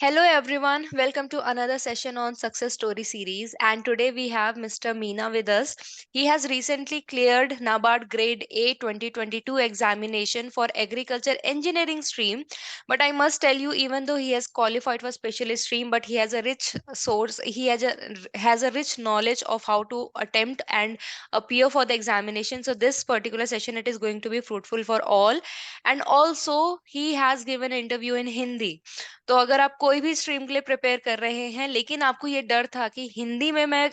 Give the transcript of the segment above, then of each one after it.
Hello everyone, welcome to another session on Success Story series. And today we have Mr. Meena with us. He has recently cleared NABARD Grade A 2022 examination for Agriculture Engineering stream. But I must tell you, even though he has qualified for specialist stream, but he has a rich source, he has a rich knowledge of how to attempt and appear for the examination. So this particular session it is going to be fruitful for all. And also he has given an interview in Hindi. तो अगर आप कोई भी stream के लिए prepare कर रहे हैं लेकिन आपको ये डर था कि हिंदी में मैं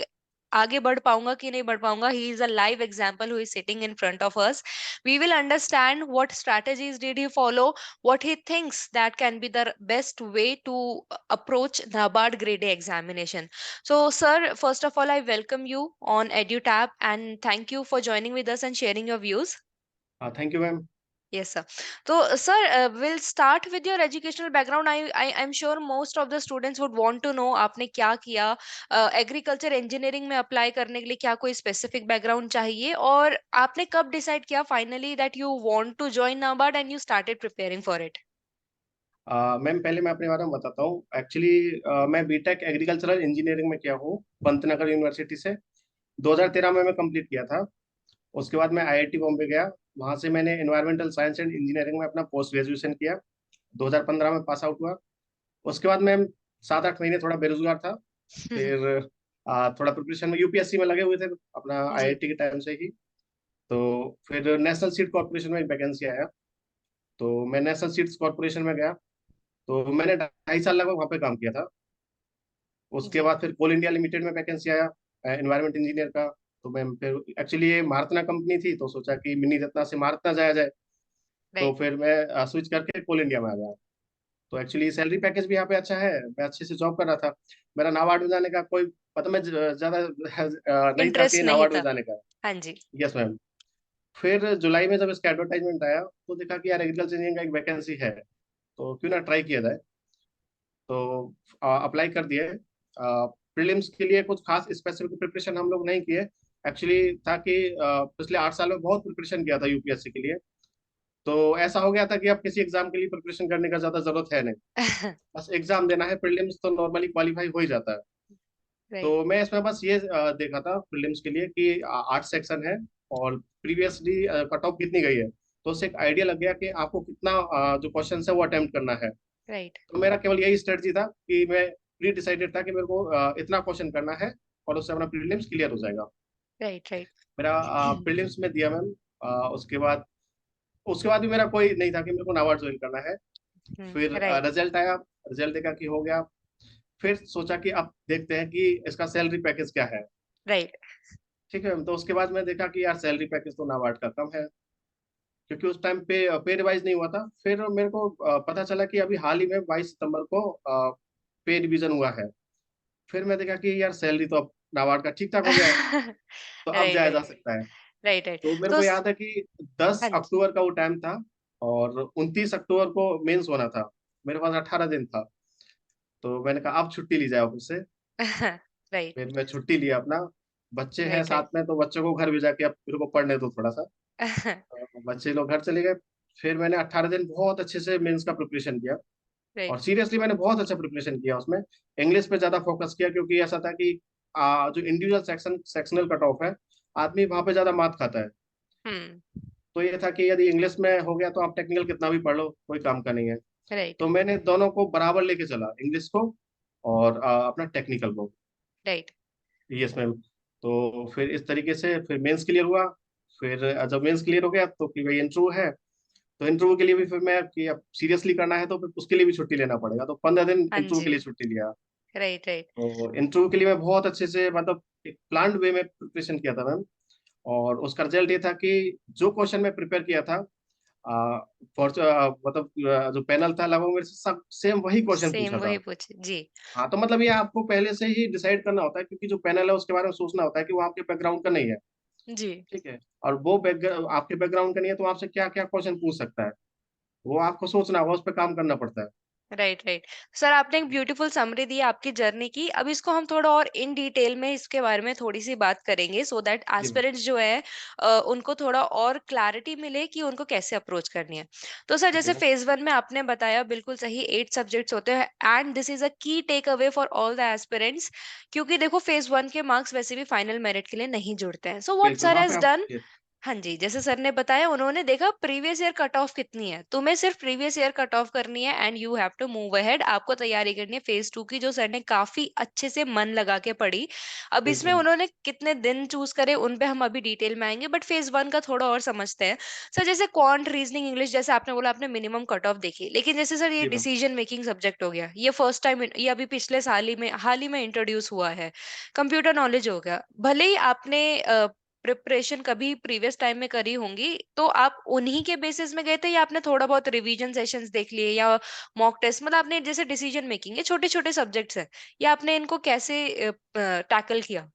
आगे बढ़ पाऊंगा कि नहीं बढ़ पाऊंगा, he is a live example who is sitting in front of us. We will understand what strategies did he follow, what he thinks that can be the best way to approach the NABARD grade A examination. So sir, first of all I welcome you on EduTap and thank you for joining with us and sharing your views. Thank you ma'am. Yes, sir. So, sir, we'll start with your educational background. I'm sure most of the students would want to know आपने क्या किया, agriculture engineering में apply करने के लिए क्या कोई specific background चाहिए और आपने कब डिसाइड किया finally that you want to join NABARD and you started preparing for it. Ma'am पहले मैं अपने बारे में बताता हूँ। एक्चुअली मैं बीटेक एग्रीकल्चरल इंजीनियरिंग में किया हूँ पंतनगर यूनिवर्सिटी से। 2013 में मैं कंप्लीट किया था। उसके बाद मैं आईआईटी बॉम्बे गया। वहाँ से मैंने एनवायरमेंटल साइंस एंड इंजीनियरिंग में अपना पोस्ट ग्रेजुएशन किया। 2015 में पास आउट हुआ। उसके बाद मैं 7-8 महीने थोड़ा बेरोजगार था। फिर थोड़ा प्रिपरेशन में यूपीएससी में लगे हुए थे अपना जी. आईआईटी के टाइम से ही। तो फिर नेशनल सीड कॉर्पोरेशन में एक वैकेंसी आया, तो मैं नेशनल सीड्स कॉर्पोरेशन में गया। तो मैंने 2.5 साल लगभग वहाँ पे काम किया था। उसके जी. बाद फिर कोल इंडिया लिमिटेड में वैकेंसी आया एनवायरमेंट इंजीनियर का। तो मैं फिर एक्चुअली ये महारत्ना कंपनी थी, तो सोचा कि मिनी रत्ना से महारत्ना जाया जाए। तो राइट. फिर मैं स्विच करके कोल इंडिया में आ गया। तो एक्चुअली सैलरी पैकेज भी यहाँ पे अच्छा है, मैं अच्छे से जॉब कर रहा था। मेरा नाबार्ड में जाने का कोई पता, मैं ज्यादा नहीं था कि इंटरेस्ट नहीं नाबार्ड में था. जाने का। हाँ जी. Yes ma'am. फिर जुलाई में जब इसका एडवर्टाइजमेंट आया तो देखा कि यार एग्रीकल्चर इंजीनियरिंग का एक वैकेंसी है, तो क्यों ना ट्राई किया जाए। तो अप्लाई कर दिए। प्रीलिम्स के लिए कुछ खास स्पेसिफिक प्रिपरेशन हम लोग नहीं किए। एक्चुअली था कि पिछले 8 साल में बहुत प्रिपरेशन किया था यूपीएससी के लिए। तो ऐसा हो गया था कि अब किसी एग्जाम के लिए प्रिपरेशन करने का ज्यादा जरूरत है नहीं, बस एग्जाम देना है। प्रीलिम्स तो नॉर्मली क्वालिफाई हो ही जाता है। राइट. तो मैं इसमें बस ये देखा था प्रीलिम्स के लिए कि 8 सेक्शन है और प्रीवियसली कट ऑफ कितनी गई है। तो उससे एक आइडिया लग गया कि आपको कितना जो क्वेश्चन है वो अटेम्प्ट करना है। राइट. तो मेरा केवल यही स्ट्रेटजी था कि मैं प्री डिसाइडेड था कि मेरे को इतना क्वेश्चन करना है और उससे अपना प्रीलिम्स क्लियर हो जाएगा। राइट. राइट. मेरा प्रीलिम्स में दिया मैम। उसके बाद भी मेरा कोई नहीं था कि मेरे को नाबार्ड ज्वाइन करना है। फिर राइट. रिजल्ट आया। रिजल्ट देखा कि हो गया। फिर सोचा कि अब देखते हैं कि इसका सैलरी पैकेज क्या है। राइट. ठीक है, तो उसके बाद मैं देखा कि यार सैलरी पैकेज तो नाबार्ड का कम है, क्योंकि उस टाइम पे रिवाइज नहीं हुआ था। फिर मेरे को पता चला कि अभी हाल ही में 22 सितंबर को पे रिवीजन हुआ है। फिर मैं देखा कि यार सैलरी तो अब नाबार्ड का ठीक ठाक हो गया है, तो अब राइट. जाया जा राइट. सकता है। राइट. राइट. तो मेरे तो को याद है कि दस हाँ जी. अक्टूबर का वो टाइम था और 29 अक्टूबर को मेंस होना था। मेरे पास 18 दिन था। तो मैंने कहा अब छुट्टी ली जाए ऑफिस से। राइट. फिर मैं छुट्टी लिया अपना। बच्चे हैं राइट. राइट. साथ में, तो बच्चों को घर भेजा के अब मेरे को पढ़ने दो थोड़ा सा। बच्चे लोग घर चले गए। फिर मैंने 18 दिन बहुत अच्छे से मेंस का प्रिपरेशन किया। और राइट. सीरियसली मैंने बहुत अच्छा प्रिपरेशन किया उसमें। इंग्लिश पे ज्यादा फोकस किया, क्योंकि ऐसा था कि जो इंडिविजुअल सेक्शनल कट ऑफ है, आदमी वहां पे ज्यादा मात खाता है। हम्म. तो ये था कि यदि इंग्लिश में हो गया तो आप टेक्निकल कितना भी पढ़ लो, कोई काम का नहीं है। राइट. तो मैंने दोनों को बराबर लेके चला, इंग्लिश को और अपना टेक्निकल को। राइट. Yes ma'am. तो फिर इस तरीके से फिर मेंस क्लियर हुआ। फिर जब मेंस क्लियर हो गया तो फिर वही इंटरव्यू है। तो इंटरव्यू के लिए भी फिर मैं कि अब सीरियसली करना है तो फिर उसके लिए भी छुट्टी लेना पड़ेगा, तो 15 दिन हाँ इंटरव्यू के जी. लिए छुट्टी लिया। राइट. राइट. तो इंटरव्यू के लिए मैं बहुत अच्छे से, मतलब एक प्लान्ड वे में प्रिपरेशन किया था मैम। और उसका रिजल्ट ये था कि जो क्वेश्चन मैं प्रिपेयर किया था, मतलब जो पैनल था लगभग मेरे से सब सेम वही क्वेश्चन सेम पूछा वही था। पूछे जी. हाँ, तो मतलब ये आपको पहले से ही डिसाइड करना होता है, क्योंकि जो पैनल है उसके बारे में सोचना होता है कि वो आपके बैकग्राउंड का नहीं है। जी. ठीक है। और वो बैकग्राउंड आपके बैकग्राउंड का नहीं है, तो आपसे क्या क्या क्वेश्चन पूछ सकता है, वो आपको सोचना होगा, उस पर काम करना पड़ता है। Right right. सर आपने एक ब्यूटीफुल समरी दी आपकी जर्नी की। अब इसको हम थोड़ा और इन डिटेल में इसके बारे में थोड़ी सी बात करेंगे, सो दैट जी एस्पिरेंट्स जो है उनको थोड़ा और क्लैरिटी मिले कि उनको कैसे अप्रोच करनी है। तो सर ठीक जैसे है। फेज वन में आपने बताया बिल्कुल सही, 8 सब्जेक्ट्स होते हैं and this is a key take away for all the aspirants. क्योंकि देखो फेज वन के मार्क्स वैसे भी फाइनल मेरिट के लिए नहीं जुड़ते हैं। सो व्हाट बिल्कुल सर वहां पे हैज आप डन, हाँ जी, जैसे सर ने बताया उन्होंने देखा प्रीवियस ईयर कट ऑफ कितनी है, तुम्हें सिर्फ प्रीवियस ईयर कट ऑफ करनी है and you have to move ahead. आपको तैयारी करनी है फेज टू की, जो सर ने काफी अच्छे से मन लगा के पढ़ी। अब इसमें बिल्कुल। उन्होंने कितने दिन चूज करे उन पे हम अभी डिटेल में आएंगे, बट फेज वन का थोड़ा और समझते हैं। सर जैसे क्वांट रीजनिंग इंग्लिश, जैसे आपने बोला आपने मिनिमम कट ऑफ देखी, लेकिन जैसे सर ये जी मैम। डिसीजन मेकिंग सब्जेक्ट हो गया, ये फर्स्ट टाइम, ये अभी पिछले साल ही में हाल ही में इंट्रोड्यूस हुआ है। कंप्यूटर नॉलेज हो गया, भले ही आपने प्रिपरेशन कभी प्रीवियस टाइम में करी होंगी, तो आप उन्हीं के बेसिस में गए थे या आपने थोड़ा बहुत रिवीजन सेशंस देख लिए या मॉक टेस्ट, मतलब आपने जैसे डिसीजन मेकिंग, ये छोटे छोटे सब्जेक्ट्स हैं, या आपने इनको कैसे टैकल किया?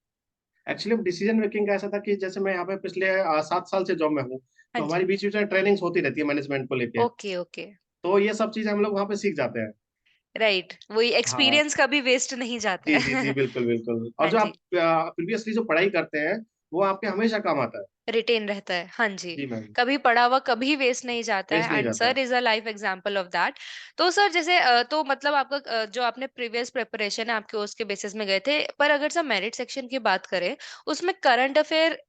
एक्चुअली डिसीजन मेकिंग का ऐसा था कि जैसे मैं यहाँ पे पिछले 7 साल से जॉब में हूँ, हाँ तो जी। हमारी बीच बीच में ट्रेनिंग्स होती रहती है मैनेजमेंट को लेके। Okay okay. तो ये सब चीजें हम लोग वहाँ पे सीख जाते हैं। राइट, वही हाँ। एक्सपीरियंस कभी वेस्ट नहीं जाता जी जी जी, है। बिल्कुल बिल्कुल। और हाँ जो आप जी, प्रीवियसली जो पढ़ाई करते हैं वो आपके हमेशा काम आता है। रिटेन रहता है, हाँ जी। जी मैम। कभी पढ़ा हुआ कभी वेस्ट नहीं जाता वेस्ट है नहीं एंड जाता। Sir is a life example of that. तो सर जैसे तो मतलब आपका जो आपने प्रीवियस प्रिपरेशन है आपके उसके बेसिस में गए थे, पर अगर सर मेरिट सेक्शन की बात करें, उसमें करंट अफेयर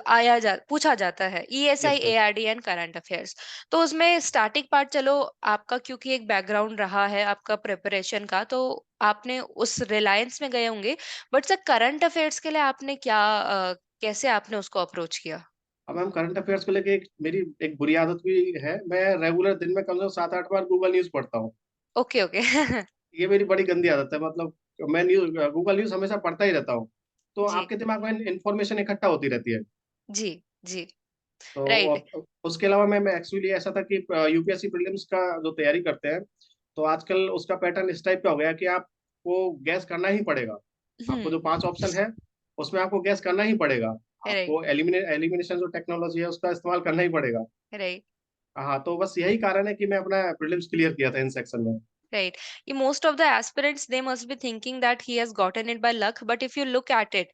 आया जा पूछा जाता है, ESI yes ma'am. ARD and current affairs. तो उसमें स्टार्टिंग पार्ट चलो आपका, क्योंकि एक बैकग्राउंड रहा है आपका प्रिपरेशन का, तो आपने उस रिलायंस में गए होंगे। बट सर करंट अफेयर्स के लिए आपने क्या कैसे आपने उसको अप्रोच किया? अब मैम करंट अफेयर्स को लेके मेरी एक बुरी आदत भी है। मैं रेगुलर दिन में कम से कम 7-8 बार गूगल न्यूज पढ़ता हूँ। Okay okay. ये मेरी बड़ी गंदी आदत है। मतलब मैं न्यूज गूगल न्यूज हमेशा पढ़ता ही रहता हूँ। तो जी आपके दिमाग में इंफॉर्मेशन इकट्ठा होती रहती है। जी जी। तो राइट। उसके अलावा मैं एक्चुअली ऐसा था कि यूपीएससी प्रीलिम्स का जो तैयारी करते हैं, तो आजकल उसका पैटर्न इस टाइप का हो गया कि आपको गैस करना ही पड़ेगा। आपको हम्म। जो 5 ऑप्शन है उसमें आपको गैस करना ही पड़ेगा। राइट आपको एलिमिनेशन जो टेक्नोलॉजी है उसका इस्तेमाल करना ही पड़ेगा। राइट हाँ, तो बस यही कारण है कि मैं अपना प्रीलिम्स क्लियर किया था इन सेक्शन में। राइट। ये most of the aspirants they must be thinking that he has gotten it by luck, but if you look at it,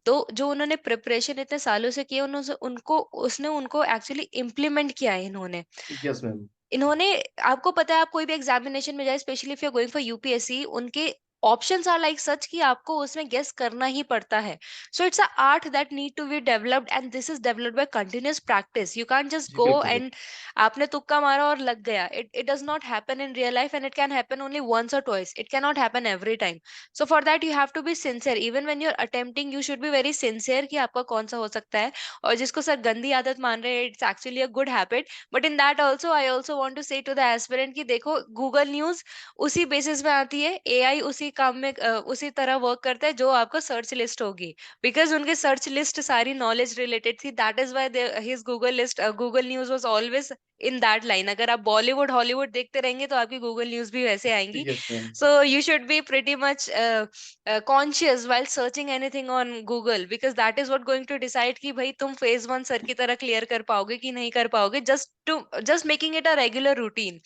तो जो उन्होंने प्रिपरेशन इतने सालों से किया, उन्होंने उनको उसने उनको एक्चुअली इम्प्लीमेंट किया है इन्होंने। Yes ma'am. इन्होंने, आपको पता है आप कोई भी एग्जामिनेशन में जाए, specially if you are going for UPSC, उनके ऑप्शंस आर लाइक सच कि आपको उसमें गेस करना ही पड़ता है। So it's a art that need to be developed and this is developed by continuous practice. You can't just जी go बिल्कुल एंड आपने तुक्का मारा और लग गया। It does not happen in real life and it can happen only once और twice, it can not happen every time. So for that you have to be sincere, even when you are attempting you should be very sincere कि आपका कौन सा हो सकता है। और जिसको सर गंदी आदत मान रहे हैं, it's actually a good habit. But in that also I also want to say to the aspirant कि देखो गूगल न्यूज उसी बेसिस में आती है, एआई उसी काम में उसी तरह वर्क करता है जो आपका सर्च लिस्ट होगी। बिकॉज उनके सर्च लिस्ट सारी नॉलेज रिलेटेड थी, that is why his Google list, Google news was always in that line. अगर आप बॉलीवुड हॉलीवुड देखते रहेंगे तो आपकी गूगल न्यूज भी वैसे आएंगी। Yes ma'am. So you should be pretty much conscious while searching anything on Google, because that is what going to decide कि भाई तुम फेज वन सर की तरह क्लियर कर पाओगे कि नहीं कर पाओगे, just making it a regular routine.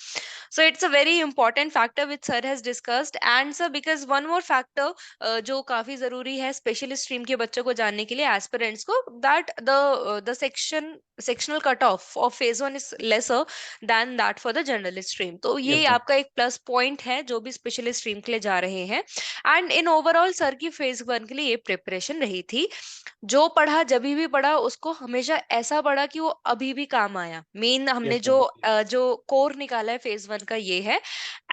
So it's a very important factor which sir has discussed. And sir, because one more factor जो काफी जरूरी है स्पेशल स्ट्रीम के बच्चों को जानने के लिए, एस्पिरेंट्स को, that the sectional cut off of phase one is lesser than that for the generalist stream. तो ये यस मैम। आपका एक प्लस पॉइंट है जो भी स्पेशलिस्ट स्ट्रीम के लिए जा रहे हैं। एंड इन ओवरऑल सर की फेज वन के लिए ये प्रिपरेशन रही थी। जो पढ़ा जब भी पढ़ा उसको हमेशा ऐसा पढ़ा कि वो अभी भी काम आया। मेन हमने यस मैम। जो कोर निकाला है फेज वन का ये है।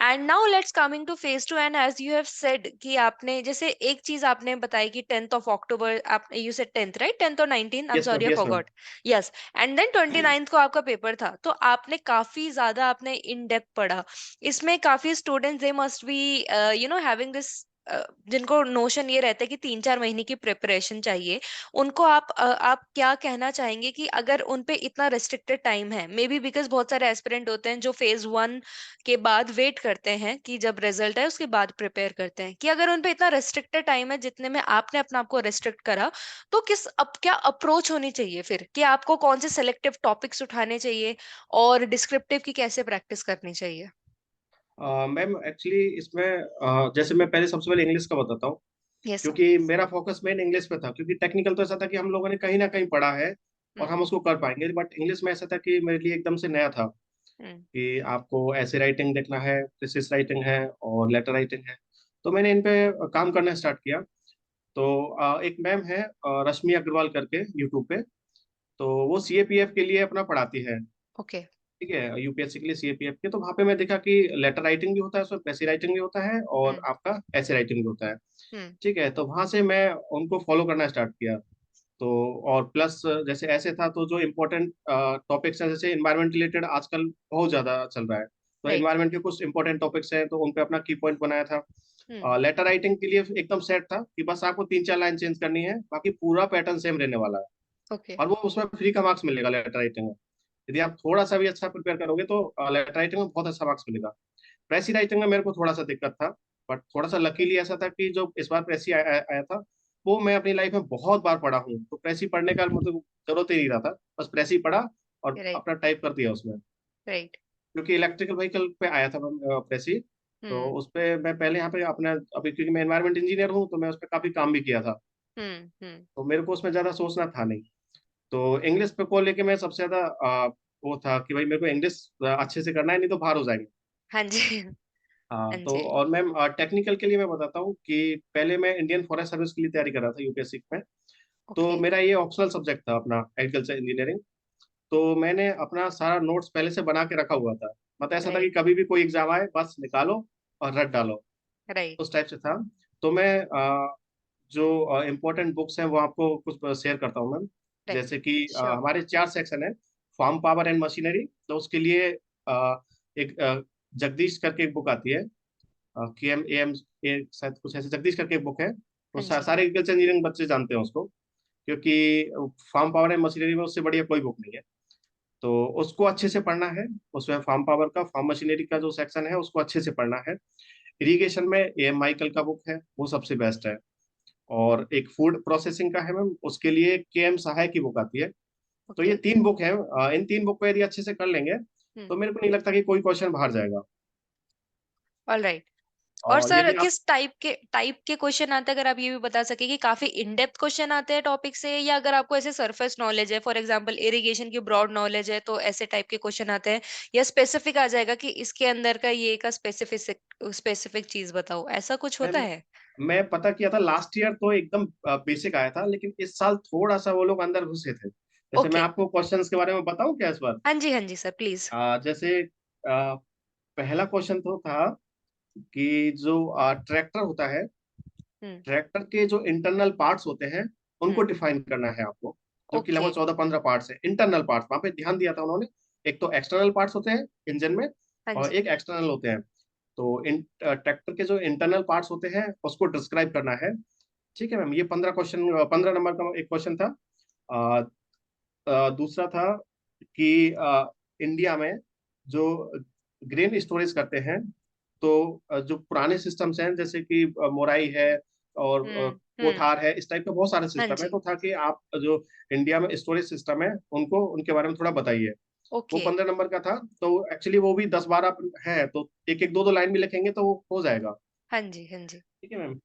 And now let's coming to phase two, and as you have said कि आपने जैसे एक चीज आपने बताई कि 10th of October, आप you said 10th right, 10th और 19th, I am yes sorry ma'am. I yes ma'am. Forgot. Yes. And then 29th को आपका पेपर था, तो आपने काफी ज्यादा आपने इन डेप्थ पढ़ा। इसमें काफी students they must be having this, जिनको नोशन ये रहता है कि 3-4 महीने की प्रिपरेशन चाहिए, उनको आप क्या कहना चाहेंगे कि अगर उन पे इतना रेस्ट्रिक्टेड टाइम है, मे बी बिकॉज बहुत सारे एस्पिरेंट होते हैं जो फेज वन के बाद वेट करते हैं कि जब रिजल्ट है उसके बाद प्रिपेयर करते हैं, कि अगर उन पे इतना रेस्ट्रिक्टेड टाइम है जितने में आपने अपना आपको रेस्ट्रिक्ट करा, तो किस अब क्या अप्रोच होनी चाहिए फिर, कि आपको कौन से सेलेक्टिव टॉपिक्स उठाने चाहिए और डिस्क्रिप्टिव की कैसे प्रैक्टिस करनी चाहिए? मैम एक्चुअली इसमें जैसे मैं पहले सबसे पहले इंग्लिश का बताता हूँ, यस सर। क्योंकि मेरा फोकस मेन इंग्लिश पे था। क्योंकि टेक्निकल तो ऐसा था कि हम लोगों ने कहीं ना कहीं पढ़ा है और हम्म। हम उसको कर पाएंगे, बट इंग्लिश में ऐसा था कि मेरे लिए एकदम से नया था हम्म। कि आपको ऐसे राइटिंग देखना है, प्रिसिस राइटिंग है और लेटर राइटिंग है। तो मैंने इन पे काम करना स्टार्ट किया। तो एक मैम है रश्मि अग्रवाल करके यूट्यूब पे, तो वो सीएपीएफ के लिए अपना पढ़ाती है। ओके। ठीक है, यूपीएससी के लिए सीएपीएफ के। तो वहां पे मैं देखा कि लेटर राइटिंग भी होता है, उसमें प्रेसी राइटिंग भी होता है और हम्म। आपका ऐसे राइटिंग भी होता है। हम्म। ठीक है, तो वहां से मैं उनको फॉलो करना स्टार्ट किया। तो और प्लस जैसे ऐसे था, तो जो इम्पोर्टेंट टॉपिक्स हैं, जैसे इन्वायरमेंट रिलेटेड आजकल बहुत ज्यादा चल रहा है, तो राइट। इन्वायरमेंट के कुछ इंपॉर्टेंट टॉपिक्स हैं, तो उन पे अपना की पॉइंट बनाया था। हम्म। लेटर राइटिंग के लिए एकदम सेट था कि बस आपको 3 4 लाइन चेंज करनी है, बाकी पूरा पैटर्न सेम रहने वाला है। ओके। और वो उसमें फ्री का मार्क्स मिलेगा लेटर राइटिंग में। यदि आप थोड़ा सा भी अच्छा प्रिपेयर करोगे तो लेटर राइटिंग में बहुत अच्छा मार्क्स मिलेगा। प्रेसी राइटिंग में मेरे को थोड़ा सा दिक्कत था, बट थोड़ा सा लकीली ऐसा था कि जो इस बार प्रेसी आया था, वो मैं अपनी लाइफ में बहुत बार पढ़ा हूँ, तो प्रेसी पढ़ने का मतलब जरूरत ही नहीं रहा था। बस प्रेसी पढ़ा और राइट। अपना टाइप कर दिया उसमें। राइट। क्योंकि इलेक्ट्रिकल व्हीकल पे आया था प्रेसी, तो हम्म। उस पे मैं पहले यहाँ पे अपना, अभी क्योंकि मैं एनवायरमेंट इंजीनियर हूँ, तो मैं उस पर काफी काम भी किया था। हम्म। हम्म। तो मेरे को उसमें ज्यादा सोचना था नहीं। तो इंग्लिश पे को लेके मैं सबसे ज्यादा वो था कि भाई मेरे को इंग्लिश अच्छे से करना है, नहीं तो बाहर हो जाएंगे। हाँ जी। हाँ, हाँ तो जी। और मैम टेक्निकल के लिए मैं बताता हूँ कि पहले मैं इंडियन फॉरेस्ट सर्विस के लिए तैयारी कर रहा था यूपीएससी में। तो ओके। मेरा ये ऑप्शनल सब्जेक्ट था अपना, एग्रीकल्चर इंजीनियरिंग। तो मैंने अपना सारा नोट्स पहले से बना के रखा हुआ था। मतलब ऐसा था कि राइट। कभी भी कोई एग्जाम आए बस निकालो और रट डालो, राइट। उस टाइप से था। तो मैं जो इम्पोर्टेंट बुक्स हैं वो आपको कुछ शेयर करता हूँ मैम। राइट। जैसे कि श्योर। हमारे 4 सेक्शन है। फार्म पावर एंड मशीनरी, तो उसके लिए एक जगदीश करके एक बुक आती है, के एम ए एम ए, शायद कुछ ऐसे जगदीश करके एक बुक है। तो हाँ जी। सारे एग्रीकल्चर इंजीनियरिंग बच्चे जानते हैं उसको, क्योंकि फार्म पावर एंड मशीनरी में उससे बढ़िया कोई बुक नहीं है। तो उसको अच्छे से पढ़ना है। उसमें फार्म पावर का, फार्म मशीनरी का जो सेक्शन है उसको अच्छे से पढ़ना है। इरिगेशन में एम माइकल का बुक है, वो सबसे बेस्ट है। और एक फूड प्रोसेसिंग का है मैम, उसके लिए के एम सहाय की बुक आती है। तो ओके। ये 3 बुक है। इन 3 बुक को यदि अच्छे से कर लेंगे हम्म। तो मेरे को नहीं लगता कि कोई क्वेश्चन बाहर जाएगा। All right. और और सर यदि आप, किस टाइप के क्वेश्चन आते हैं, अगर आप ये भी बता सके कि काफी इन डेप्थ क्वेश्चन आते हैं टॉपिक से, या अगर आपको ऐसे सरफेस नॉलेज है, फॉर एग्जांपल इरिगेशन की ब्रॉड नॉलेज है तो ऐसे टाइप के क्वेश्चन आते हैं, या स्पेसिफिक आ जाएगा कि इसके अंदर का ये का स्पेसिफिक स्पेसिफिक चीज बताओ, ऐसा कुछ होता मैम है? मैं पता किया था लास्ट ईयर तो एकदम बेसिक आया था, लेकिन इस साल थोड़ा सा वो लोग अंदर घुसे थे। जैसे मैं ओके। आपको क्वेश्चंस के बारे में बताऊं क्या इस बार। हाँ जी, हाँ जी सर, प्लीज। जैसे पहला क्वेश्चन तो था कि जो ट्रैक्टर होता है, हम्म। ट्रैक्टर के जो इंटरनल पार्ट्स होते हैं उनको हम्म। डिफाइन करना है आपको। जो कि ओके। लगभग 14 15 पार्ट्स है, इंटरनल पार्ट्स वहां पे ध्यान दिया था उन्होंने। एक तो एक्सटर्नल पार्ट्स होते हैं इंजन में, हाँ और जी। एक एक्सटर्नल होते हैं। तो इन ट्रैक्टर के जो इंटरनल पार्ट्स होते हैं उसको डिस्क्राइब करना है। ठीक है मैम, ये 15 क्वेश्चन, 15 नंबर का एक क्वेश्चन था। अ, दूसरा था कि इंडिया में जो ग्रेन स्टोरेज करते हैं, तो जो पुराने सिस्टम्स हैं जैसे कि मोराई है और हम्म। हम्म। कोठार है, इस टाइप का बहुत सारे हाँ सिस्टम है। जी। तो था कि आप जो इंडिया में स्टोरेज सिस्टम है उनको, उनके बारे में थोड़ा बताइए। वो ओके। 15 नंबर का था। तो एक्चुअली वो भी 10 12 है, तो एक एक दो दो लाइन भी लिखेंगे तो वो हो जाएगा। हाँ जी। हाँ जी। ठीक है मैम।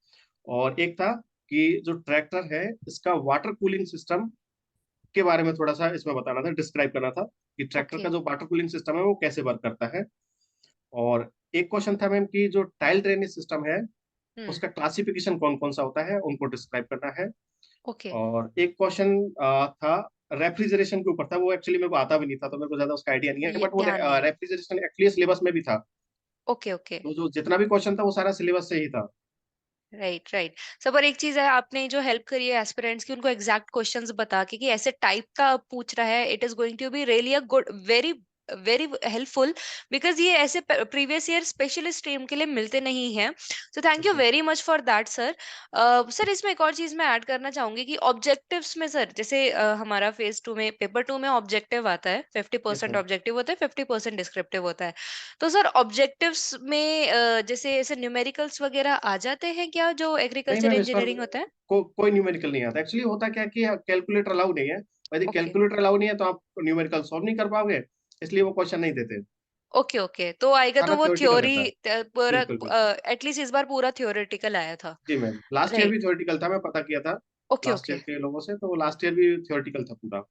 और एक था कि जो ट्रैक्टर है इसका वाटर कूलिंग सिस्टम के बारे में थोड़ा सा इसमें बताना था, डिस्क्राइब करना था कि ट्रैक्टर ओके। का जो वाटर कूलिंग सिस्टम है वो कैसे वर्क करता है। और एक क्वेश्चन था मैम कि जो टाइल ड्रेनेज सिस्टम है हम्म। उसका क्लासिफिकेशन कौन कौन सा होता है, उनको डिस्क्राइब करना है। ओके। और एक क्वेश्चन था रेफ्रिजरेशन के ऊपर था। वो एक्चुअली मेरे को आता भी नहीं था, तो मेरे को ज्यादा उसका आइडिया नहीं है, ये बट वो ध्यान नहीं है। रेफ्रिजरेशन एक्चुअली सिलेबस में भी था। ओके। ओके। तो जो जितना भी क्वेश्चन था वो सारा सिलेबस से ही था। राइट। राइट। सब, और एक चीज है, आपने जो हेल्प करी है एस्पिरेंट्स की, उनको एग्जैक्ट क्वेश्चंस बता के कि ऐसे टाइप का पूछ रहा है, it is going to be really a good, very very helpful, because ये ऐसे प्रीवियस ईयर स्पेशलिस्ट स्ट्रीम के लिए मिलते नहीं हैं। सो थैंक यू जी। Very much for that sir. Sir, इसमें एक और चीज मैं ऐड करना चाहूंगी कि ऑब्जेक्टिव्स में सर, जैसे हमारा फेज 2 में, पेपर 2 में ऑब्जेक्टिव आता है, fifty yes percent ma'am. Objective होता है, 50% डिस्क्रिप्टिव होता है। तो सर ऑब्जेक्टिव्स में जैसे ऐसे न्यूमेरिकल्स वगैरह आ जाते हैं क्या, जो नहीं एग्रीकल्चर मैम, इस बार इंजीनियरिंग होता है? कोई न्यूमेरिकल नहीं आता। एक्चुअली होता क्या है कि कैलकुलेटर अलाउ नहीं है। यदि ओके। कैलकुलेटर अलाउ नहीं है तो आप न्यूमेरिकल सॉल्व नहीं कर पाओगे, इसलिए वो क्वेश्चन नहीं देते। ओके ओके, तो आएगा तो सारा वो थ्योरेटिकल थ्योरी रहता है। पूरा, बिल्कुल बिल्कुल। एटलीस्ट इस बार पूरा थ्योरेटिकल आया था। जी मैम, लास्ट ईयर राइट। भी थ्योरेटिकल था, मैं पता किया था ओके लास्ट ओके। ईयर के लोगों से, तो लास्ट ईयर भी थ्योरेटिकल था पूरा।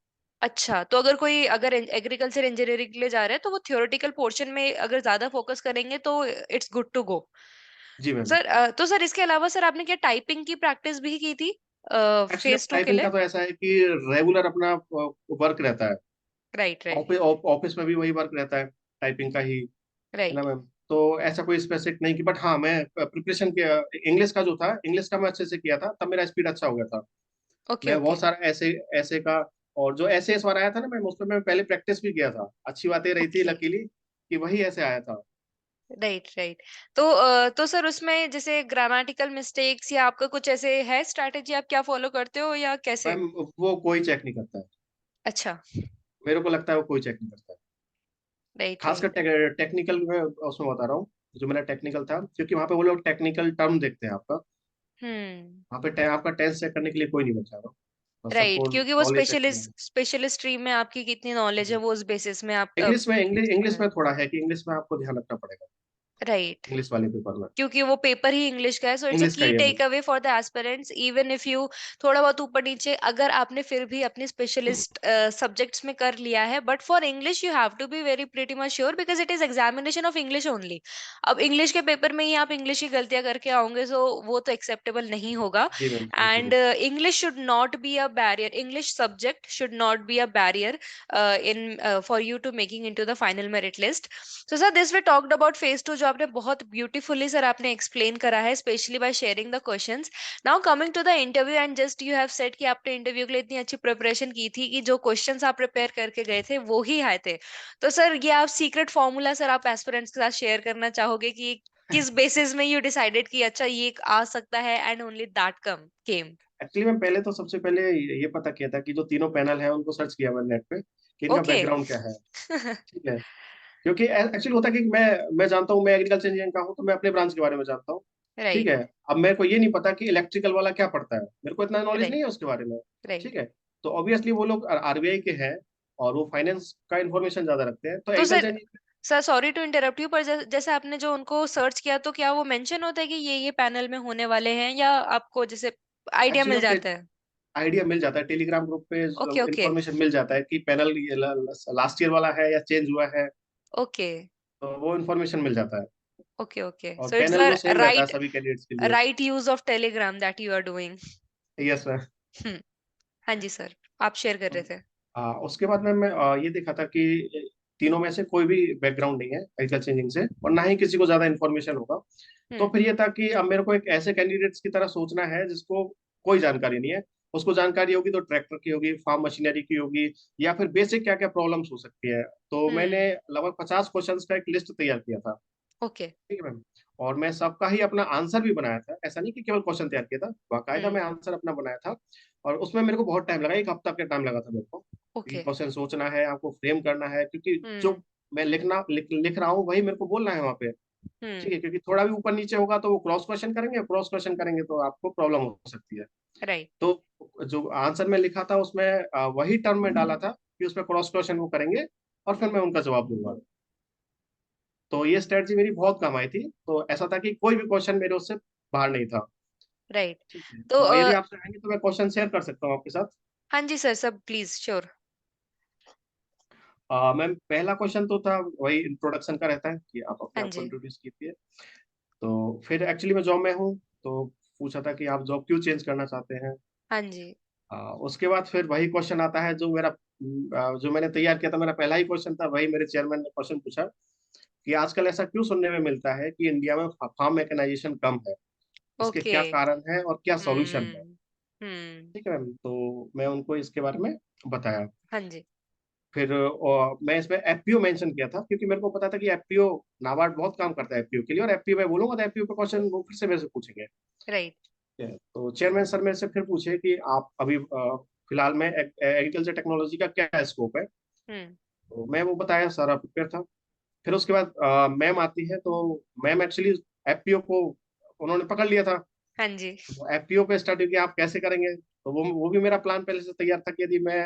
अच्छा, तो अगर कोई अगर एग्रीकल्चर इंजीनियरिंग के लिए जा रहे हैं तो वो थ्योरेटिकल पोर्शन में अगर ज्यादा फोकस करेंगे तो इट्स गुड टू गो। जी मैम। सर तो सर इसके अलावा सर आपने क्या टाइपिंग की प्रैक्टिस भी की थी एक्चुअली फेज 2 के टाइपिंग लिए? का तो ऐसा है कि रेगुलर अपना वर्क रहता है। राइट राइट ऑफिस में भी वही वर्क रहता है, टाइपिंग का ही, है ना राइट। मैम। तो ऐसा कोई स्पेसिफिक नहीं कि, बट हाँ मैं प्रिपरेशन किया, इंग्लिश का जो था, इंग्लिश का मैं अच्छे से किया था, तब मेरा स्पीड अच्छा हो गया था। ओके मैं ओके बहुत सारा ऐसे ऐसे का, और जो ऐसे इस बार आया था ना मैम, उसमें मैं पहले प्रैक्टिस भी किया था, अच्छी बातें रही थी ओके। लकीली कि वही ऐसे आया था। Right right. तो सर उसमें जैसे ग्रामेटिकल मिस्टेक्स या आपका कुछ ऐसे है स्ट्रैटेजी, आप क्या फॉलो करते हो या कैसे? मैम वो कोई चेक नहीं करता है, अच्छा। मेरे को लगता है वो कोई चेक नहीं करता है। राइट खासकर राइट। टेक्निकल में उसमें बता रहा हूँ, जो मेरा टेक्निकल था, क्योंकि वहाँ पे वो लोग टेक्निकल टर्म देखते हैं आपका, हम्म। वहाँ पे आपका टेंस चेक करने के लिए कोई नहीं बचा रहा, बस राइट, सबको क्योंकि वो नॉलेज चेक करना स्पेशलिस्ट स्ट्रीम में आपकी कितनी नॉलेज है है। वो उस बेसिस में आप इंग्लिश में थोड़ा है कि इंग्लिश में आपको ध्यान रखना पड़ेगा, राइट। इंग्लिश वाले पेपर में। क्योंकि वो पेपर ही इंग्लिश का है, सो इट्स अ इंग्लिश का की ही है वो। Take away for the aspirants even if you थोड़ा बहुत ऊपर नीचे अगर आपने फिर भी अपने स्पेशलिस्ट सब्जेक्ट्स में कर लिया है, but for English you have to be very pretty much sure because it is examination of English only. अब इंग्लिश के पेपर में ही आप इंग्लिश की गलतियां करके आओगे सो वो तो एक्सेप्टेबल नहीं होगा। जी मैम एंड बिल्कुल। English should not be a barrier, English subject should not be a barrier in for you to making into the final merit list. So sir this we talked about phase 2 जो आपने बहुत beautifully sir आपने explain करा है specially by sharing the questions. Now coming to the interview and just you have said कि आपने interview के लिए इतनी अच्छी प्रिपरेशन की थी कि जो क्वेश्चंस आप प्रिपेयर करके गए थे वो ही आए थे। तो सर ये आप सीक्रेट फॉर्मूला सर आप एस्पिरेंट्स के साथ शेयर करना चाहोगे कि किस बेसिस में यू डिसाइडेड कि अच्छा ये आ सकता है and only that come came? Actually मैं पहले तो सबसे पहले ये पता किया था कि जो तीनों पैनल है उनको सर्च किया मैंने नेट पे कि इनका ओके। बैकग्राउंड क्या है। ठीक है, क्योंकि एक्चुअली होता है कि मैं जानता हूँ, मैं एग्रीकल्चर इंजीनियर का हूँ, तो मैं अपने ब्रांच के बारे में जानता हूँ। ठीक राइट है। अब मेरे को ये नहीं पता कि इलेक्ट्रिकल वाला क्या पढ़ता है, मेरे को इतना नॉलेज नहीं राइट है उसके बारे में। ठीक राइट। है। तो ऑब्वियसली वो लोग आरबीआई के हैं, और वो फाइनेंस का इन्फॉर्मेशन ज्यादा रखते हैं, तो तो agriculture. Sir sorry to interrupt you, पर जैसे आपने जो उनको सर्च किया तो क्या वो मेंशन होता है कि ये पैनल में होने वाले हैं या आपको जैसे आइडिया मिल एक्चुअली जाता है? आइडिया मिल जाता है, टेलीग्राम ग्रुप पे ओके ओके इंफॉर्मेशन मिल जाता है कि पैनल लास्ट ईयर वाला है या चेंज हुआ है, ओके तो वो इन्फॉर्मेशन मिल जाता है। ओके ओके, और सो इट्स पैनल द वो सेम रहता है राइट सभी कैंडिडेट्स के लिए। Right use of Telegram that you are doing. Yes ma'am. Hmm. हाँ जी सर, आप शेयर कर रहे थे। उसके बाद में मैं ये देखा था कि तीनों में से कोई भी बैकग्राउंड नहीं है एग्रीकल्चर इंजीनियरिंग से, और ना ही किसी को ज्यादा इन्फॉर्मेशन होगा। तो हम्म फिर ये था कि अब मेरे को एक ऐसे कैंडिडेट्स की तरह सोचना है जिसको कोई जानकारी नहीं है। उसको जानकारी होगी तो ट्रैक्टर की होगी, फार्म मशीनरी की होगी, या फिर बेसिक क्या क्या प्रॉब्लम्स हो सकती है। तो मैंने हम्म। लगभग 50 क्वेश्चंस का एक लिस्ट तैयार किया था। ओके। ठीक है मैम। और मैं सबका ही अपना आंसर भी बनाया था, ऐसा नहीं कि केवल क्वेश्चन तैयार किया था, बाकायदा हम्म। मैं आंसर अपना बनाया था। और उसमें मेरे को बहुत टाइम लगा, 1 हफ्ता का टाइम लगा था मेरे को, क्योंकि ओके। क्वेश्चन सोचना है, आपको फ्रेम करना है, क्योंकि जो हम्म मैं लिख रहा हूँ वही मेरे को बोलना है वहाँ पे। ठीक हम्म। है, क्योंकि थोड़ा भी ऊपर नीचे होगा तो वो क्रॉस क्वेश्चन करेंगे तो आपको प्रॉब्लम हो सकती है। राइट। तो जो आंसर में लिखा था उसमें वही टर्म में डाला था कि उसमें क्रॉस क्वेश्चन वो करेंगे, और फिर मैं उनका जवाब दूंगा। तो ये स्ट्रेटजी मेरी बहुत काम आई थी, तो ऐसा था कि कोई भी क्वेश्चन मेरे उससे बाहर नहीं था। राइट। ठीक है, तो तो यदि आप चाहेंगे तो मैं क्वेश्चन शेयर कर सकता हूँ आपके साथ। हाँ जी सर, सब प्लीज श्योर। मैम पहला क्वेश्चन तो था वही इंट्रोडक्शन का रहता है कि आप अपने हाँ आप को जी। इंट्रोड्यूस कीजिए। तो फिर एक्चुअली मैं जॉब में हूँ, तो पूछा था कि आप जॉब क्यों चेंज करना चाहते हैं। हाँ जी। उसके बाद फिर वही क्वेश्चन आता है जो जो मैंने तैयार किया था, मेरा पहला ही क्वेश्चन था, वही मेरे चेयरमैन ने क्वेश्चन पूछा कि आजकल ऐसा क्यों सुनने में मिलता है कि इंडिया में फार्म मैकेनाइजेशन कम है, इसके ओके। क्या कारण है और क्या सॉल्यूशन है। हम्म हम्म। ठीक है मैम, तो मैं उनको इसके बारे में बताया। हाँ जी। फिर मैं इसमें एफपीओ मेंशन किया था, क्योंकि मेरे को पता था कि एफपीओ, नाबार्ड बहुत काम करता है एफपीओ के लिए, और एफपीओ मैं बोलूंगा तो एफपीओ पे क्वेश्चन वो फिर से मेरे से पूछेंगे। राइट। ठीक है, तो चेयरमैन सर मेरे से फिर पूछे कि आप अभी फिलहाल में एग्रीकल्चर टेक्नोलॉजी का क्या स्कोप है। हम्म। तो मैं वो बताया, सारा प्रिपेयर था। फिर उसके बाद मैम आती है, तो मैम एक्चुअली एफपीओ को उन्होंने पकड़ लिया था। हाँ जी। तो एफपीओ पे स्टडी किया आप कैसे करेंगे, तो वो भी मेरा प्लान पहले से तैयार था कि यदि मैं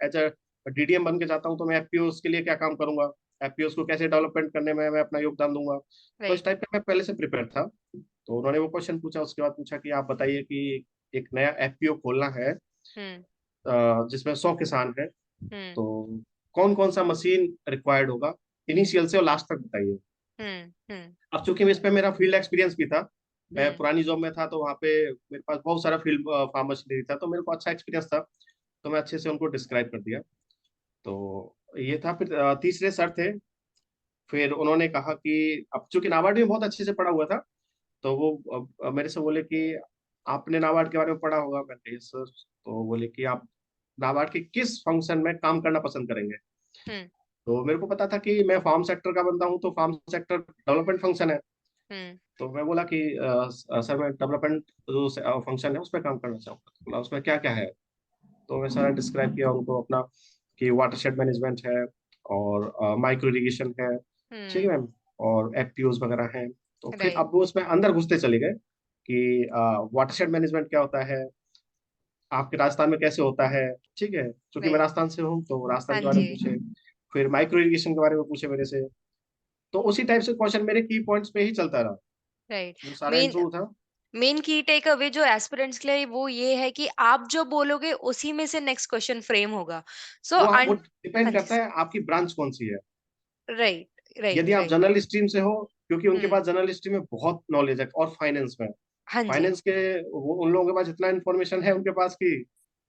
एज अ डीडीएम बन के जाता हूँ तो मैं एफपीओ के लिए क्या काम करूंगा। एफपीओस को कैसे डेवलपमेंट करने में मैं अपना योगदान दूंगा। तो इस राइट। टाइप का मैं पहले से प्रिपेयर था। तो उन्होंने वो क्वेश्चन पूछा, उसके बाद पूछा कि आप बताइए कि एक नया एफपीओ खोलना है हम्म। जिसमें 100 किसान है, हम्म। तो कौन कौन सा मशीन रिक्वायर्ड होगा, इनिशियल से और लास्ट तक बताइए। हम्म। हम्म। अब चूंकि इस पे मेरा फील्ड एक्सपीरियंस भी था, मैं हम्म। पुरानी जॉब में था, तो वहाँ पे मेरे पास बहुत सारा फील्ड फार्म मशीनरी था, तो मेरे को अच्छा एक्सपीरियंस था। तो मैं अच्छे से उनको डिस्क्राइब कर दिया। तो ये था। फिर तीसरे सर थे। फिर उन्होंने कहा कि अब चूंकि नाबार्ड में बहुत अच्छे से पढ़ा हुआ था, तो वो मेरे से बोले कि आपने नाबार्ड के बारे में पढ़ा होगा। मैंने कहा "Yes, सर।" तो बोले कि आप नाबार्ड के किस फंक्शन में काम करना पसंद करेंगे। हम्म। तो मेरे को पता था कि मैं फार्म सेक्टर का बंदा हूँ, तो फार्म सेक्टर डेवलपमेंट फंक्शन है। हम्म। तो मैं बोला कि सर मैं डेवलपमेंट जो फंक्शन है उस पर काम करना चाहूँगा। तो बोला उसमें क्या क्या है। तो मैं सारा डिस्क्राइब किया उनको अपना, कि वाटरशेड मैनेजमेंट है, और माइक्रो इरिगेशन है, ठीक है हम्म। मैम, और एफपीओज वगैरह हैं। तो फिर राइट। अब वो उसमें अंदर घुसते चले गए कि वाटरशेड मैनेजमेंट क्या होता है, आपके राजस्थान में कैसे होता है, ठीक है, क्योंकि मैं राइट। राजस्थान से हूँ, तो राजस्थान हाँ के बारे जी। में पूछे। फिर माइक्रो इरिगेशन के बारे में पूछे मेरे से। तो उसी टाइप से क्वेश्चन मेरे की पॉइंट्स पे ही चलता रहा, राइट। जो सारा मेन इंटरव्यू था। मेन की टेक अवे जो एस्पिरेंट्स के लिए वो ये है कि आप जो बोलोगे उसी में से नेक्स्ट क्वेश्चन फ्रेम होगा। सो वो डिपेंड हाँ जी। करता है आपकी ब्रांच कौन सी है। राइट। यदि राइट। आप राइट। जनरल स्ट्रीम से हो, क्योंकि उनके हम्म। पास जनरल स्ट्रीम में बहुत नॉलेज है, और फाइनेंस में, हाँ जी। फाइनेंस के वो उन लोगों के पास इतना इन्फॉर्मेशन है उनके पास कि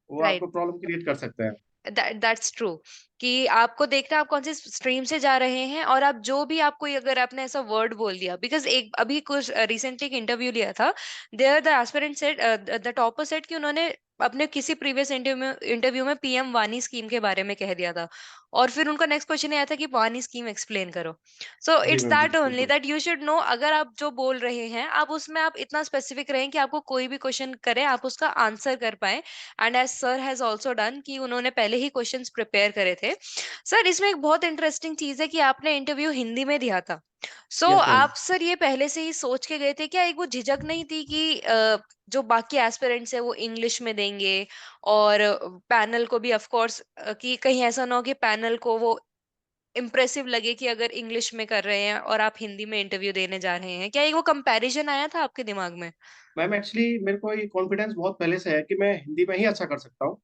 वो राइट। आपको प्रॉब्लम क्रिएट कर सकते हैं। दैट्स ट्रू कि आपको देखना है आप कौन सी स्ट्रीम से जा रहे हैं, और आप जो भी आपको अगर आपने ऐसा वर्ड बोल दिया, बिकॉज एक अभी कुछ रिसेंटली एक इंटरव्यू लिया था, there the aspirant said, the topper said कि उन्होंने अपने किसी प्रीवियस इंटरव्यू में पीएम वानी स्कीम के बारे में कह दिया था, और फिर उनका नेक्स्ट क्वेश्चन आया था कि वानी स्कीम एक्सप्लेन करो। सो जी इट्स मैम, जी दैट ओनली बिल्कुल। दैट यू शुड नो, अगर आप जो बोल रहे हैं आप उसमें आप इतना स्पेसिफिक रहें कि आपको कोई भी क्वेश्चन करे आप उसका आंसर कर पाए। And as sir has also done कि उन्होंने पहले ही क्वेश्चंस प्रिपेयर करे थे। सर इसमें एक बहुत इंटरेस्टिंग चीज है कि आपने इंटरव्यू हिंदी में दिया था। So yes ma'am. आप सर ये पहले से ही सोच के गए थे क्या, एक वो झिझक नहीं थी कि जो बाकी एस्पिरेंट्स है वो इंग्लिश में देंगे, और पैनल को भी ऑफ कोर्स कि कहीं ऐसा ना हो कि पैनल को वो इम्प्रेसिव लगे कि अगर इंग्लिश में कर रहे हैं और आप हिंदी में इंटरव्यू देने जा रहे हैं, क्या एक वो कंपैरिजन आया था आपके दिमाग में? मैम एक्चुअली मेरे को ये कॉन्फिडेंस बहुत पहले से है कि मैं हिंदी में ही अच्छा कर सकता हूँ।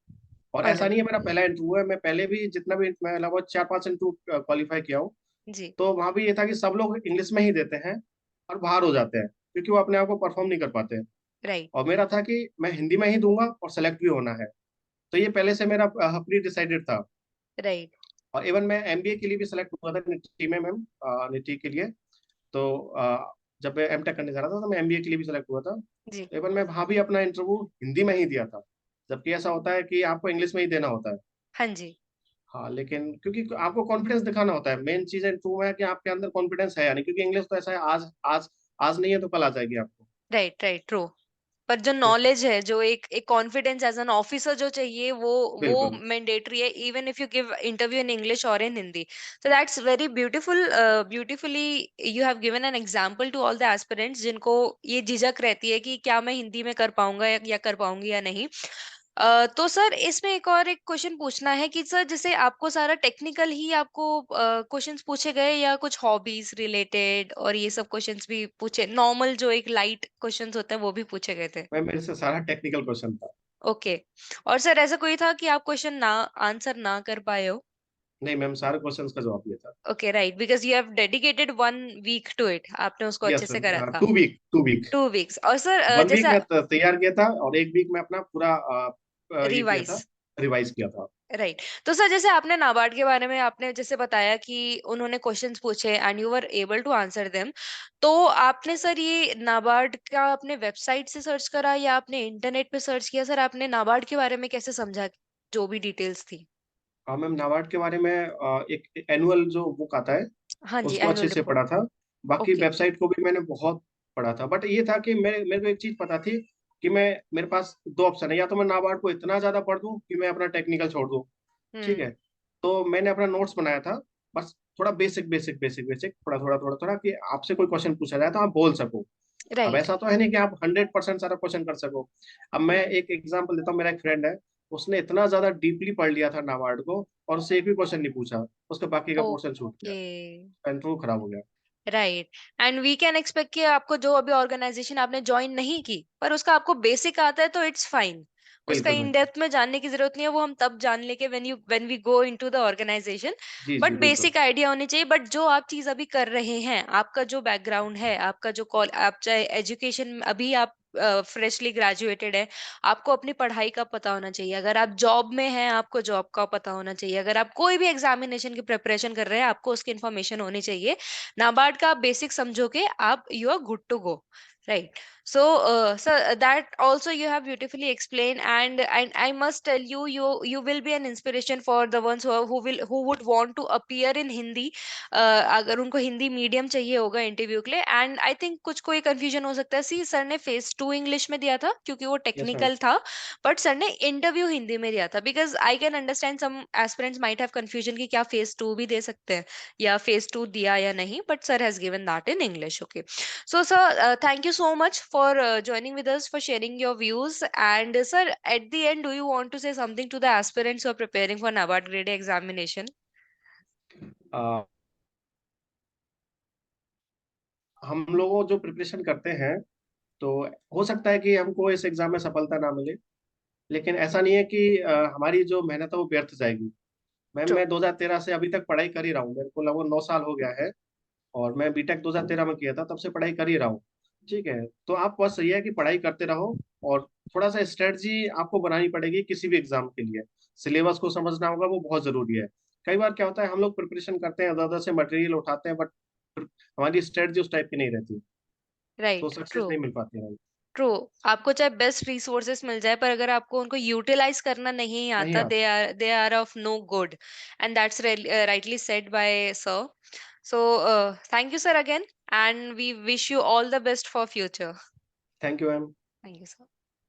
और ऐसा ऑलराइट। नहीं है मेरा पहला इंटरव्यू है, मैं पहले भी जितना भी, मैं लगभग 4-5 इंटरव्यू क्वालिफाई किया हूँ। जी। तो वहां भी ये था कि सब लोग इंग्लिश में ही देते हैं और बाहर हो जाते हैं, क्योंकि वो अपने आप को परफॉर्म नहीं कर पाते हैं। राइट। और मेरा था कि मैं हिंदी में ही दूंगा और सेलेक्ट भी होना है। तो ये पहले से मेरा प्री डिसाइडेड था। राइट। और इवन मैं एमबीए के लिए भी सेलेक्ट हुआ था निटी में मैम, निटी के लिए। तो जब मैं एमटेक करने जा रहा था, तो मैं एमबीए के लिए भी सेलेक्ट हुआ था। जी। इवन मैं वहां भी अपना इंटरव्यू हिंदी में ही दिया था, जबकि ऐसा होता है कि आपको इंग्लिश में ही देना होता है। हाँ जी। हाँ, लेकिन क्योंकि आपको कॉन्फिडेंस दिखाना होता है, मेन चीज इंटरव्यू में है कि आपके अंदर कॉन्फिडेंस है या नहीं, क्योंकि इंग्लिश तो ऐसा है, आज आज आज नहीं है तो कल आ जाएगी आपको। राइट। राइट। ट्रू। पर जो तो नॉलेज है, जो एक कॉन्फिडेंस एज एन ऑफिसर जो चाहिए, वो बिल्कुल। मैंडेटरी है, even if you give interview in English और in Hindi. so that's very beautiful. Beautifully you have given an example to all the aspirants जिनको ये झिझक रहती है कि क्या मैं हिंदी में कर पाऊंगा या कर पाऊंगी या नहीं। तो सर इसमें एक और एक क्वेश्चन पूछना है कि सर जैसे आपको सारा टेक्निकल ही आपको क्वेश्चंस पूछे गए, या कुछ हॉबीज रिलेटेड और ये सब क्वेश्चंस भी पूछे, नॉर्मल जो एक लाइट क्वेश्चंस होते हैं वो भी पूछे गए थे? मैं मेरे से सारा टेक्निकल क्वेश्चन था। ओके। और सर ऐसा कोई था कि आप क्वेश्चन ना आंसर ना कर पाए हो? नहीं मैम, सारे क्वेश्चंस का जवाब दिया था। Okay. Right, because you have dedicated 1 week to it, आपने उसको अच्छे यस से करा मैम, था। 2 वीक, 2 वीक। 2 वीक्स। और सर 1 वीक जैसा में तैयार किया था, और 1 वीक में अपना पूरा ये किया रिवाइज। था, रिवाइज किया था। राइट। तो सर जैसे आपने नाबार्ड के बारे में आपने जैसे बताया कि उन्होंने क्वेश्चंस पूछे and you were able to answer them, तो आपने सर ये नाबार्ड का अपने वेबसाइट से सर्च करा या आपने इंटरनेट पे सर्च किया? सर आपने नाबार्ड के बारे में कैसे समझा, जो भी डिटेल्स थी? हाँ मैम, नाबार्ड के बारे में एक एनुअल जो बुक आता है हाँ जी, उसको अच्छे एनुअल से रिपोर्ट। पढ़ा था। बाकी ओके। वेबसाइट को भी मैंने बहुत पढ़ा था। बट ये था कि मेरे मेरे को एक चीज पता थी कि मैं, मेरे पास दो ऑप्शन है, या तो मैं नाबार्ड को इतना ज्यादा पढ़ दूं कि मैं अपना टेक्निकल छोड़ दूं। ठीक हम्म। है। तो मैंने अपना नोट्स बनाया था, बस थोड़ा बेसिक बेसिक बेसिक बेसिक, थोड़ा थोड़ा थोड़ा थोड़ा, कि आपसे कोई क्वेश्चन पूछा जाए तो आप बोल सको। अब राइट। ऐसा तो है नहीं कि आप 100% सारा क्वेश्चन कर सको। अब मैं हम्म। एक एग्जांपल देता हूँ। मेरा एक फ्रेंड है, उसने इतना ज्यादा डीपली पढ़ लिया था नाबार्ड को, और उससे एक भी क्वेश्चन नहीं पूछा, उसका बाकी का पोर्शन छूट ओके। गया, इंटरव्यू खराब हो गया। Right. And we can expect कि आपको जो अभी ऑर्गेनाइजेशन आपने ज्वाइन नहीं की पर उसका आपको बेसिक आता है तो इट्स फाइन। उसका बिल्कुल इन बिल्कुल। डेप्थ में जानने की जरूरत नहीं है, वो हम तब जान लेंगे when we go into the organisation. जी बट जी बिल्कुल। बेसिक आइडिया होनी चाहिए। बट जो आप चीज अभी कर रहे हैं, आपका जो बैकग्राउंड है, आपका जो कॉल, आप चाहे एजुकेशन, अभी आप फ्रेशली ग्रेजुएटेड है, आपको अपनी पढ़ाई का पता होना चाहिए। अगर आप जॉब में हैं, आपको जॉब का पता होना चाहिए। अगर आप कोई भी एग्जामिनेशन की प्रिपरेशन कर रहे हैं, आपको उसकी इन्फॉर्मेशन होनी चाहिए। नाबार्ड का आप बेसिक समझोगे, आप you are good to go. Right. So, so that also you have beautifully explained, and I must tell you, you will be an inspiration for the ones who would want to appear in Hindi. अगर उनको Hindi medium चाहिए होगा interview के लिए। And I think कुछ कोई confusion हो सकता है, सी सर ने फेस 2 इंग्लिश में दिया था क्योंकि वो यस मैम। टेक्निकल था, बट सर ने इंटरव्यू हिंदी में दिया था। Because I can understand some aspirants might have confusion कि क्या फेस 2 भी दे सकते हैं या फेस 2 दिया या नहीं, but sir has given that in English. Okay. So, sir, thank you so much for joining with us, for sharing your views. And, sir, at the end, do you want to say something to the aspirants who are preparing for NABARD grade A examination? हम लोग जो preparation करते हैं, तो हो सकता है कि हमको इस एग्जाम में सफलता ना मिले, लेकिन ऐसा नहीं है कि हमारी जो मेहनत है वो व्यर्थ जाएगी। Ma'am, True. मैं 2013 से अभी तक पढ़ाई कर ही रहा हूँ, मेरे को लगभग 9 साल हो गया है। और मैं बीटेक 2013 में किया था, तब से पढ़ाई कर ही रहा हूँ। ठीक है, तो आप बस ये है कि पढ़ाई करते रहो, और थोड़ा सा स्ट्रेटजी आपको बनानी पड़ेगी किसी भी एग्जाम के लिए। सिलेबस को समझना होगा, वो बहुत जरूरी है। कई बार क्या होता है, हम लोग प्रिपरेशन करते हैं, इधर उधर से मटेरियल उठाते हैं, बट हमारी स्ट्रेटजी उस टाइप की नहीं रहती, तो Right. सक्सेस नहीं True. मिल पाती है। ट्रू। आपको चाहे बेस्ट रिसोर्सेस मिल जाए, पर अगर आपको उनको यूटिलाइज करना नहीं नहीं आता, आता। They are of no good. And that's rightly said by sir. So thank you sir again, and we wish you all the best for future. Thank you ma'am. Thank you sir.